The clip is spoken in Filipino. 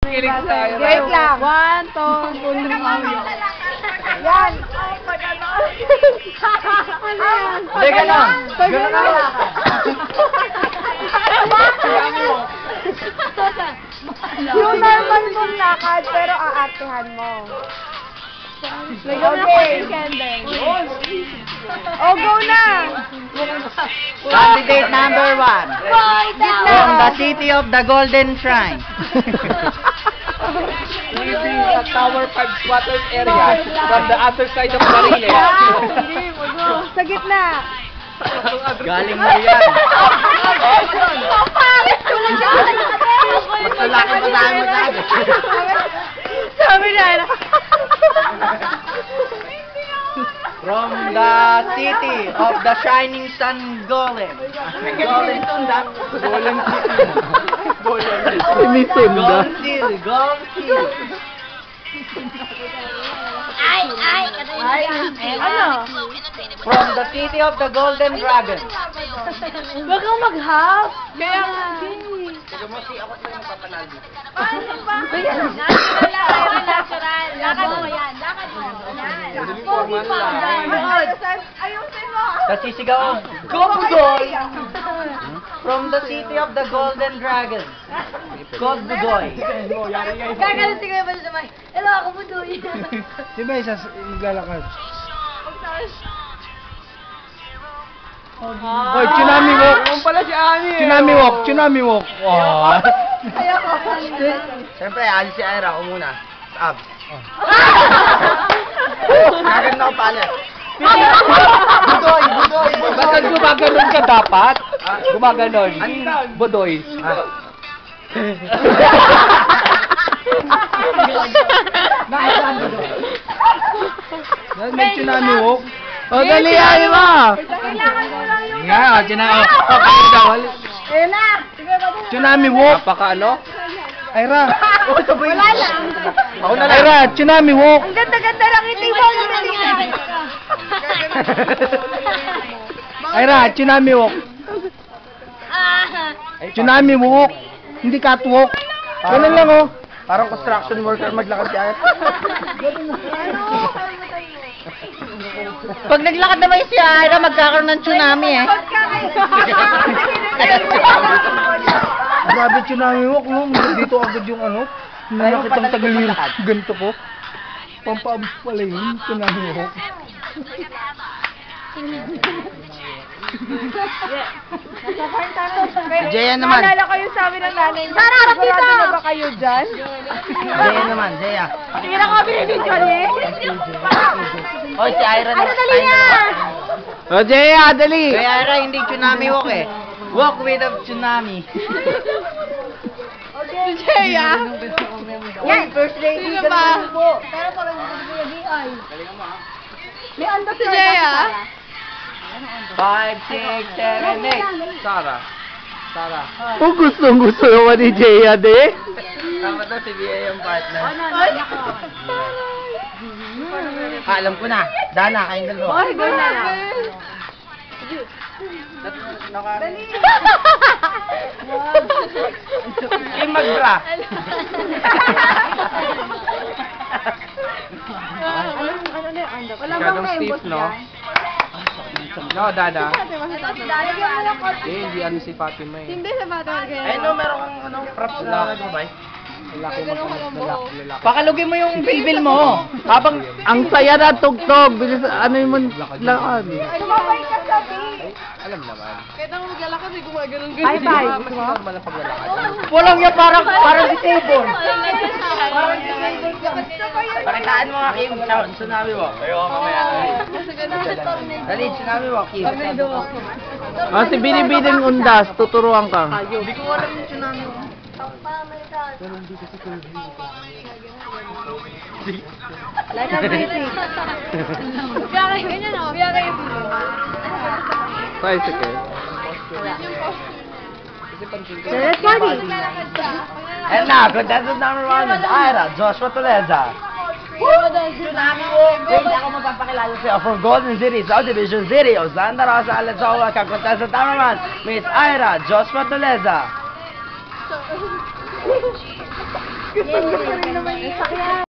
Kilig sa akin. Wait lang. 1, 2, 3. Yan. Hindi, gano'n. Gano'n ang lakad. Yung normal mong lakad, pero aartehan mo. Okay. Oh, go na! Candidate number 1. From the city of the Golden Shrine. Leaving the Tower 5 squatters area from the other side of Mariles. Sa gitna. Galing mo yan. Mas lalaki pa sa amin lagi. Sabi na. From the city of the Shining Sun Golem. Golem Sunda. Golem City. Golem. Golem City. Golem City. Ano? From the city of the Golden Dragon. Huwag kang mag-half. Kaya nga. Natural. Lakad mo yan. Lakad mo. Pogi pa. Ayusin mo. Nasisigaw. Go Budoy! From the city of the Golden Dragon. God Budoy. Gagalantin ko yung balik naman. Hello, ako po doon. Di ba isa maglalakad? Hoy, tsunami walk! Yung pala si Ani. Tsunami walk! Tsunami walk! Oh. Ayoko. Siyempre, alis si Ira ko muna. Ab. Gaganda ko pala. Budoy! Budoy! Bakit gumaganon ka dapat? Gumaganon. Budoy. May tsunami walk? Oh, dali ay mo! Nga, tsunami walk. Okay, dawal. Ayun na. Sige, Tsunami walk! Napaka ano? Ira! wala lang. Mauna na. Ira, tsunami walk! Ang ganda-ganda lang iting mo. Ira, tsunami walk! Tsunami walk! Hindi catwalk! Ganun lang oh! Parang construction worker maglakad siya. Pag naglakad naman si Ira, magkakaroon ng tsunami eh. Grabe tsunami walk, no? Dito agad yung ano? Nanakit ang tagalin. Ganito ko. Pampaabot pala yun, tsunami walk. Jaya naman. Naalala ko yung sabi ng nanay niya. Sigurado na ba kayo dyan? Jaya naman, Jaya. Sige na nga binibidyo niya. Oy, si Ira Ano dali niya? O, Jaya, dali! Kay Ira, hindi tsunami walk eh. Walk with a tsunami. Jaya. Yan, first lady. Sino ba? Pero parang hindi ko yung ay. May ando Si Jaya. 5, 6, 7, 8. Sara. Sara. Oh, gustong-gusto naman ni Jaya, de. Tama to, si Bia yung partner. Ay. Alam ko na. Dana, kayong dalawa. Ay, go na lang. Team Magbra. Ano na yung ando? Wala bang Masyadong naimbot stiff, no? dyan? No, Dada. Lalagyan mo lang konti. Hindi ano si Fatima eh. Hindi sa bata. Ay, no, meron kang ano, props na nagmabay. Lalaki lalaki. Pakalugin mo yung bibil mo. Habang Ang saya na tugtog. Bilis, ano yung lakad? Sumabay ka sa beat. Alam naman. Kahit ako maglalakad, eh, gumaganon High five. Mas normal ang paglalakad. walang yan parang disable. Pakitaan mo nga Kim, tsunami walk. Ayoko mamaya. Dali, tsunami walk Kim. Ah, si Binibiding Undas, tuturuan ka. Hindi ko alam yung tsunami walk. Like a pretty. Biyahe, ganyan o. Biyahe. Tricycle. Let's party. And now, contestant number 1 is Ira Joshua Toleza. Tsunami walk. Wait, ako magpapakilala sa'yo. From Golden City, Subdivision City, Santa Rosa, Alenzola, contestant number 1, Miss Ira Joshua Toleza. Gusto ko rin naman yun.